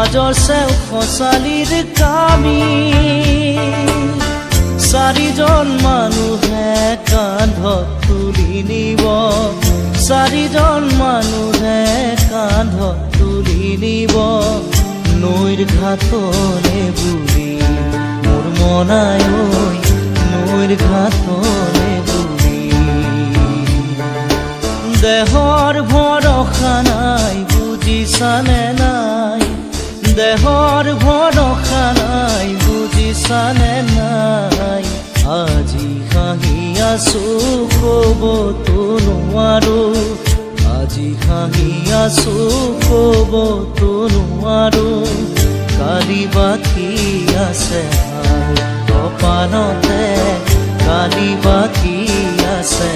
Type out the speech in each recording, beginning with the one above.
মাজৰ চেও খচালিৰ কামি চাৰিজন মানুহে কান্ধত তুলি নিব চাৰিজন মানুহে কান্ধত তুলি নিব নৈৰ ঘাটলে বুলি মোৰ মনাই ঐ নৈৰ ঘাটলে বুলি দেহৰ ভৰসা নাই বুজিছানে নাই দেহৰ ভৰসা নাই বুজিছানে নাই আজি হাঁহি আছো ক'বতো নোৱাৰো আজি হাঁহি আছো ক'বতো নোৱাৰো কালি বাকী আছে কপালতে কালি বাকী আছে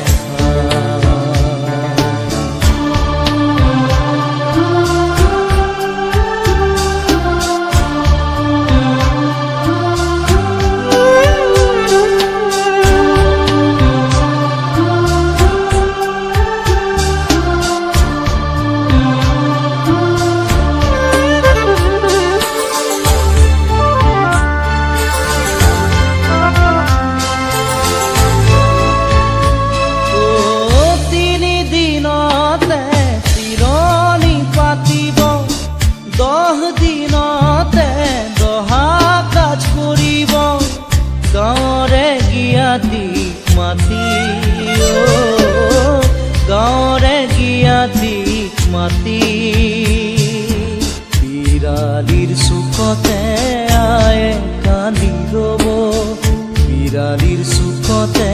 গাঁৱৰে গিয়াতিক মাতি বিৰালিৰ চুকতে আয়ে কান্দি ৰ'ব বিৰালিৰ চুকতে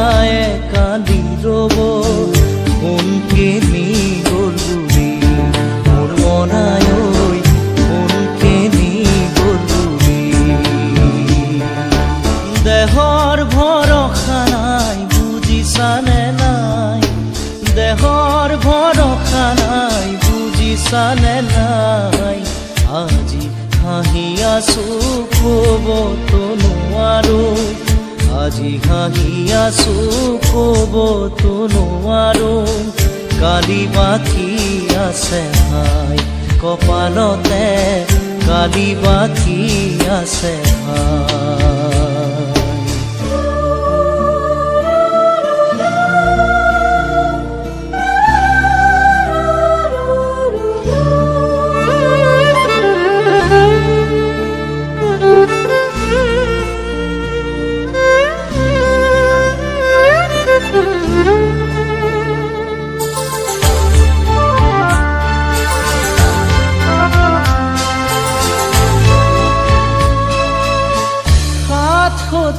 আয়ে কান্দি ৰ'ব কোনকে নি গ'ল বুলি মোৰ মনাই ঐ কোনকে নি গ'ল বুলি দেহৰ ভৰসা নাই বুজিছানে নাই দেহৰ ভৰসা নাই বুজিছানে নাই আজি হাঁহি আছো ক'বতো নোৱাৰো আজি হাঁহি আছো ক'বতো নোৱাৰো কালি বাকী আছে হাই কপালতে কালি বাকী আছে হাই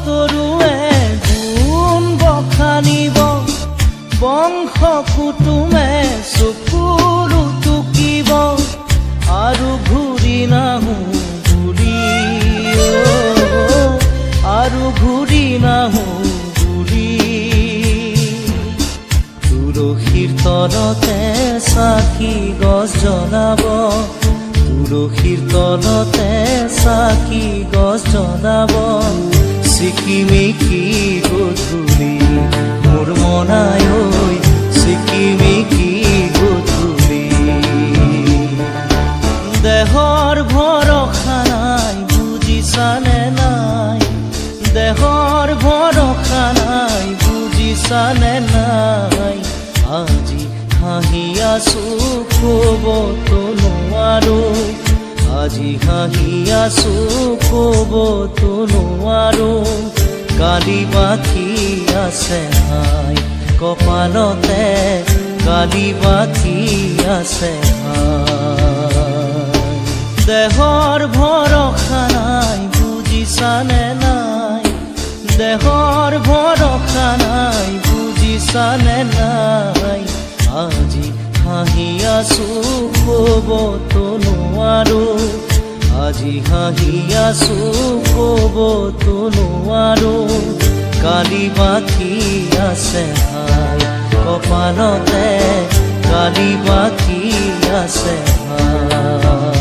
তৰুৱে গুণ বখানিব বংশ কুটুমে চকুলো টুকিব আৰু ঘূৰি নাহো বুলি আৰু ঘূৰি নাহো বুলি তুলসীৰ তলতে চাকি গছ জ্বলাব তুলসীৰ তলতে চাকি গছ জ্বলাব চিকিমিকি গধূলি মোৰ মনাই ঐ চিকিমিকি গধূলি দেহৰ ভৰসা নাই বুজিছানে নাই দেহৰ ভৰসা নাই বুজিছানে নাই আজি হাঁহি আছো ক'বতো নোৱাৰো আজি হাঁহি আছো ক'বতো নোৱাৰো কালি বাকী আছে হাই কপালতে কালি বাকী আছে হাই দেহৰ ভৰসা নাই বুজিছানে নাই দেহৰ ভৰসা নাই বুজিছানে নাই আজি হাঁহি আছো ক'বতো নোৱাৰো আজি হাঁহি আছো ক'বতো নোৱাৰো কালি বাকী আছে হাই কপালতে কালি বাকী আছে হাই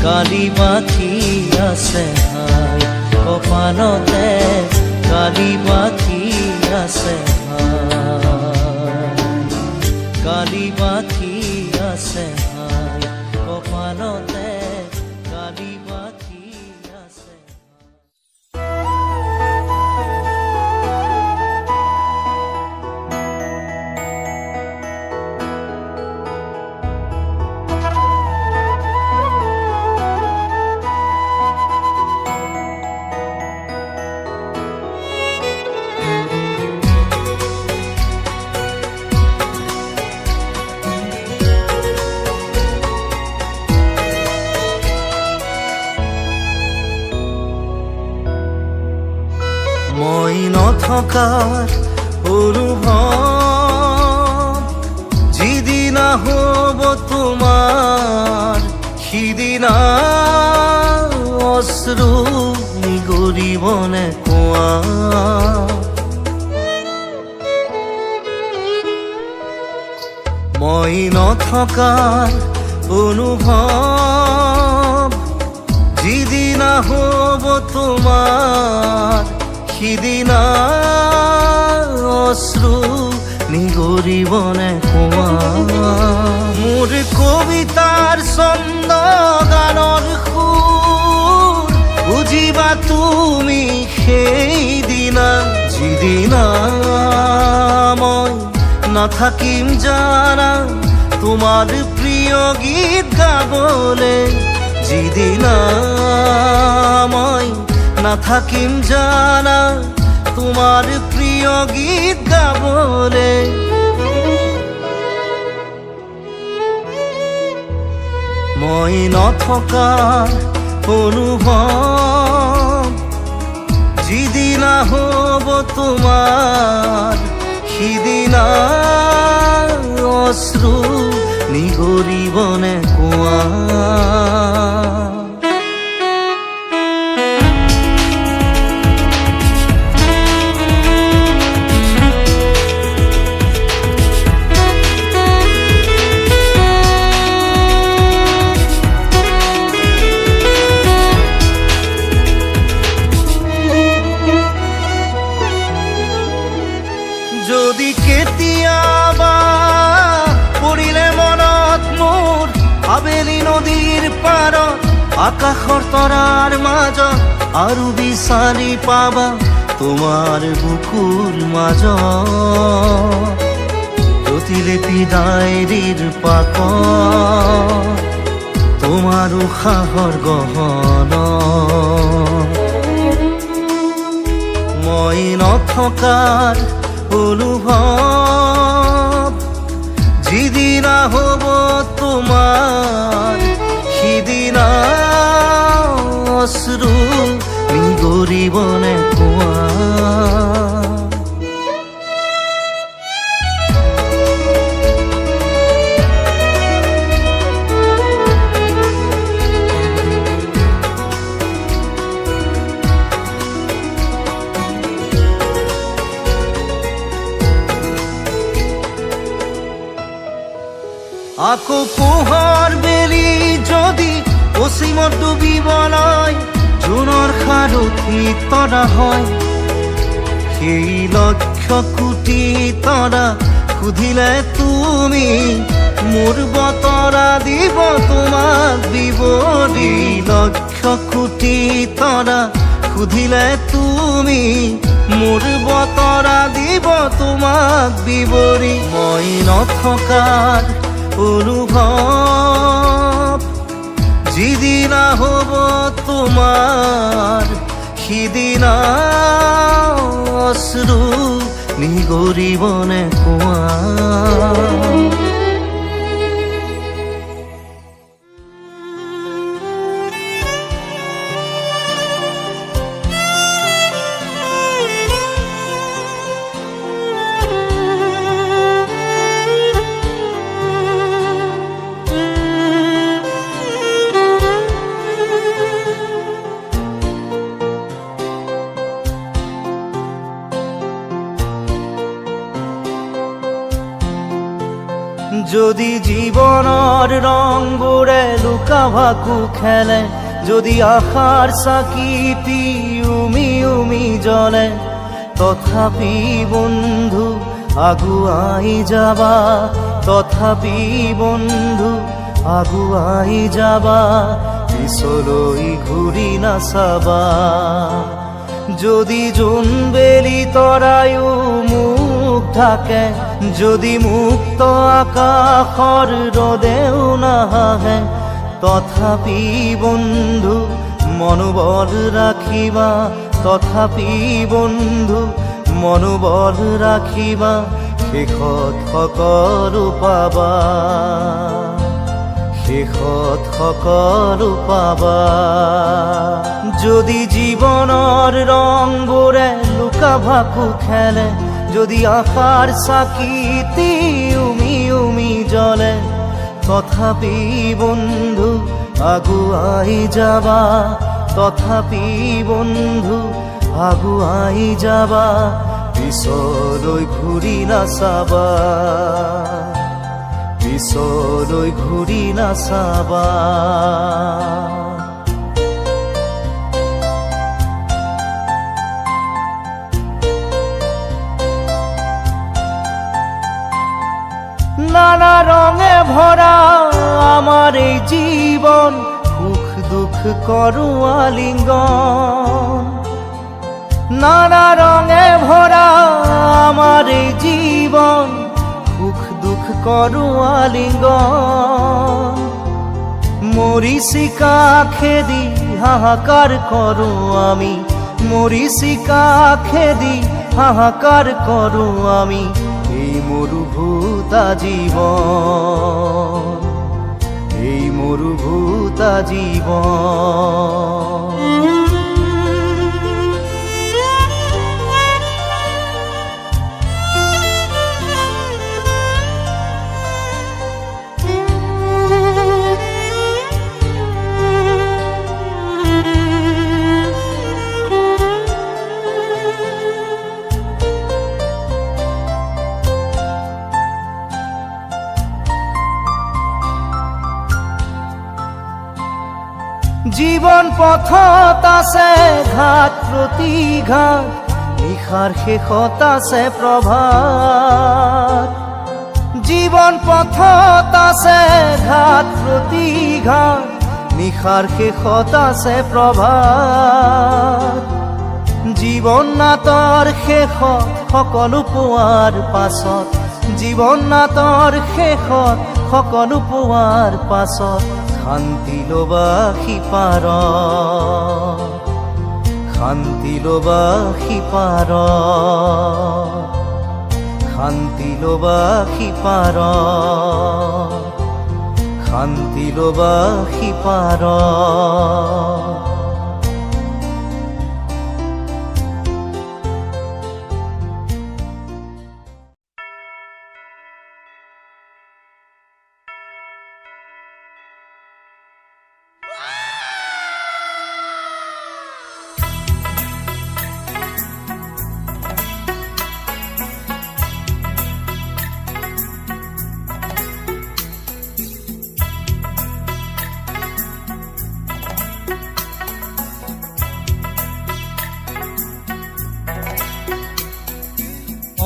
কালি বাকী আছে হাই কপালতে কালি বাকী আছে হাই কালি বাকী আছে হাই কপালত নথকাৰ অনুভৱ যিদিনা হ'ব তোমাৰ সিদিনা অশ্ৰু নিগৰিবনে কোৱা মই নথকাৰ অনুভৱ যিদিনা হ'ব তোমাৰ সিদিনা অশ্ৰু নিগৰিবনে কোৱা মোৰ কবিতাৰ ছন্দ গানৰ সুৰ বুজিবা তুমি সেইদিনা যিদিনা মই নাথাকিম জানা তোমাৰ প্ৰিয় গীত গাবলে যিদিনা মই নাথাকিম জানা তোমাৰ প্ৰিয় গীত গাবলে মই নথকাৰ অনুভৱ যিদিনা হ'ব তোমাৰ সিদিনা অশ্ৰু নিগৰিবনে কোৱা যদি কেতিয়াবা পৰিলে মনত মোৰ আবেলি নদীৰ পাৰত আকাশৰ তৰাৰ মাজত আৰু বিচাৰি পাবা তোমাৰ বুকুৰ মাজত প্ৰতিলিপি ডায়েৰীৰ পাকত তোমাৰ উশাহৰ গহনা মই নথকাৰ অনুভৱ যিদিনা হ'ব তোমাৰ সিদিনা অশ্ৰু নিগৰিবনে কোৱা আকৌ পোহৰ বেলি যদি পশ্চিমত ডুবিবলৈ জোনৰ সাৰথি তৰা হয় সেই লক্ষ কোটি তৰা সুধিলে তুমি মোৰ বতৰা দিব তোমাক বিৱৰি লক্ষ কোটি তৰা সুধিলে তুমি মোৰ বতৰা দিব তোমাক বিৱৰি মই নথকাৰ অনুভৱ যিদিনা হ'ব তোমাৰ সিদিনা অশ্ৰু নিগৰিবনে কোৱা যদি জীৱনৰ ৰংবোৰে লুকা ভাকু খেলে যদি আশাৰ চাকিটি উমি উমি জ্বলে তথাপি বন্ধু আগুৱাই যাবা তথাপি বন্ধু আগুৱাই যাবা পিছলৈ ঘূৰি নাচাবা যদি জোনবেলি তৰায়ো মুখ ঢাকে যদি মুক্ত আকাশৰ ৰদেও নাহে তথাপি বন্ধু মনোবল ৰাখিবা তথাপি বন্ধু মনোবল ৰাখিবা শেষত সকলো পাবা শেষত সকলো পাবা। যদি জীৱনৰ ৰংবোৰে লুকা ভাকু খেলে, যদি আশাৰ চাকিটি উমি উমি জ্বলে, তথাপি বন্ধু আগুৱাই যাবা, তথাপি বন্ধু আগুৱাই যাবা, পিছলৈ ঘূৰি নাচাবা, পিছলৈ ঘূৰি নাচাবা। নানা রঙে ভরা আমার এই জীবন, সুখ দুঃখ করু আলিঙ্গন। নানা রঙে ভরা আমার এই জীবন, সুখ দুঃখ করু আলিঙ্গন। মরিচিকা খেদি হাহাকার করু আমি, মরিচিকা খেদি হাহাকার করু আমি, এই মরুভূতা জীবন, এই মরুভূতা জীবন। জীবন পথত আছে ঘাট প্ৰতিঘাট, নিশাৰ শেষত আছে প্ৰভাত। জীবন পথত আছে ঘাট প্ৰতিঘাট, নিশাৰ শেষত আছে প্ৰভাত। জীৱন নাটৰ শেষত সকলো পোৱাৰ পাছত, জীৱন নাটৰ শেষত সকলো পোৱাৰ পাছত, শান্তি লবা সিপাৰত, শান্তি লবা সিপাৰত, শান্তি লবা সিপাৰত, শান্তি লবা সিপাৰত।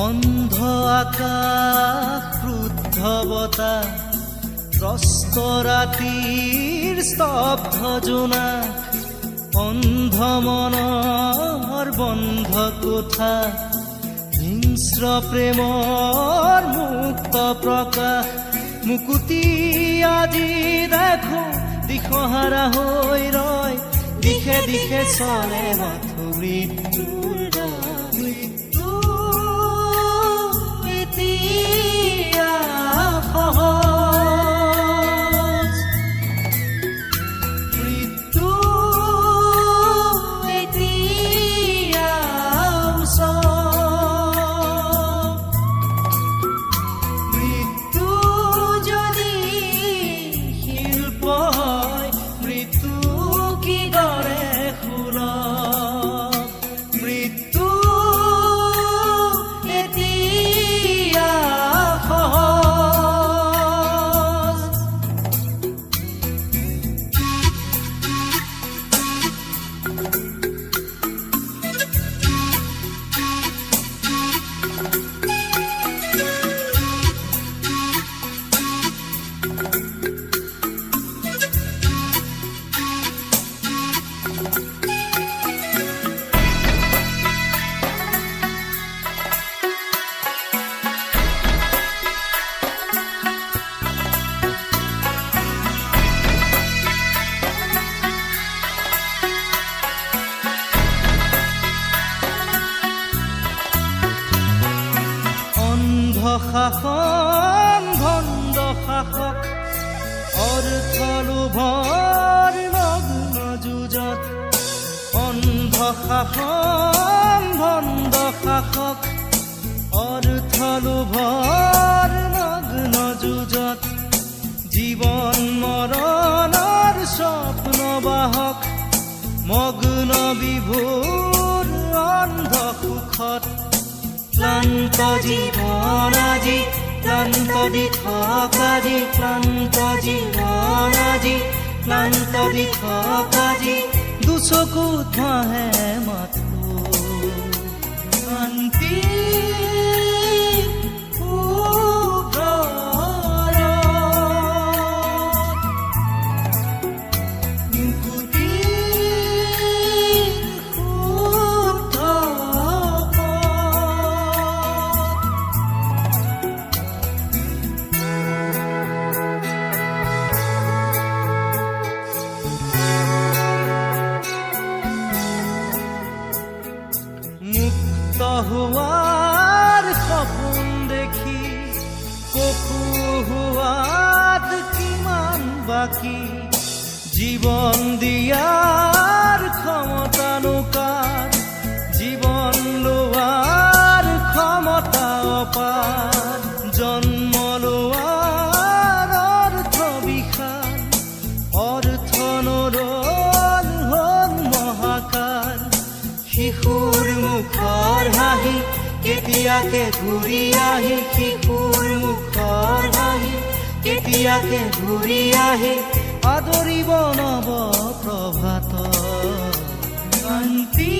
অন্ধ আকাশ, ক্ৰুদ্ধ বতাহ, ত্ৰস্ত ৰাতিৰ স্তব্ধ জোনাক, অন্ধ মনৰ বন্ধ কোঠা, হিংস্ৰ প্ৰেমৰ মুক্ত প্ৰকাশ। মুকুতি আজি দেখো দিশহাৰা হৈ ৰয়, দিশে দিশে চলে মাথো মৃত্যুৰ মৃত্যু এতিয়া সহজ, মৃত্যু এতিয়া ওচৰ। মৃত্যু যদি শিল্প হয়, মৃত্যু কি দৰে সুলভ, মৃত্যু এতিয়া সহজ। শাসন ভণ্ড শাসক, অৰ্থ শাসন ভণ্ড শাসক অৰ্থ লোভৰ নগ্ন যুঁজত জীৱন মৰণৰ স্বপ্ন বাহক মগ্ন বিভোৰ অন্ধ সুখত ক্লান্ত জীৱন আজি ক্লান্ত দিঠক আজি ক্লান্ত জীৱন আজি ক্লান্ত দিঠক আজি দুচকুত ভাহে মাথো শান্তি হোৱাৰ সপোন দেখি কফু হোৱাত কিমান বাকী জীৱন দিয়াৰ ক্ষমতা নোকাৰ জীৱন লোৱাৰ ক্ষমতা অপাৰ জন্ম লোৱাৰ অৰ্থ বিশাল অৰ্থ নৰল হ'ল মহাকাল শিশুৰ মুখৰ হাঁহি কেতিয়াকে ঘূৰি আহি শিশুৰ মুখৰ হাঁহি কেতিয়াকে ঘূৰি আহি আদৰিব নৱ প্ৰভাত শান্তি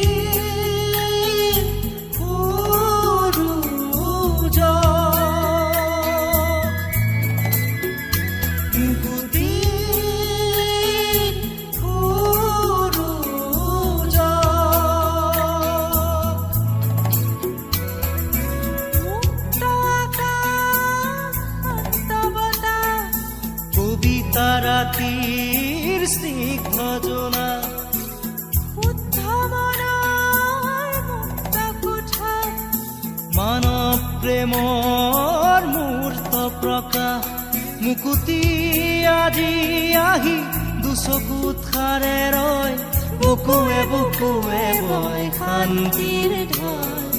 ৰাতিৰ স্নিগ্ধ জোনা শুদ্ধ মনৰ মুক্ত কোঠা মানৱ প্ৰেমৰ মূৰ্ত প্ৰকাশ মুকুতি আজি আহি দুচকুত খাৰে ৰয় বুকুৱে বুকুৱে বয় শান্তিৰ ঢল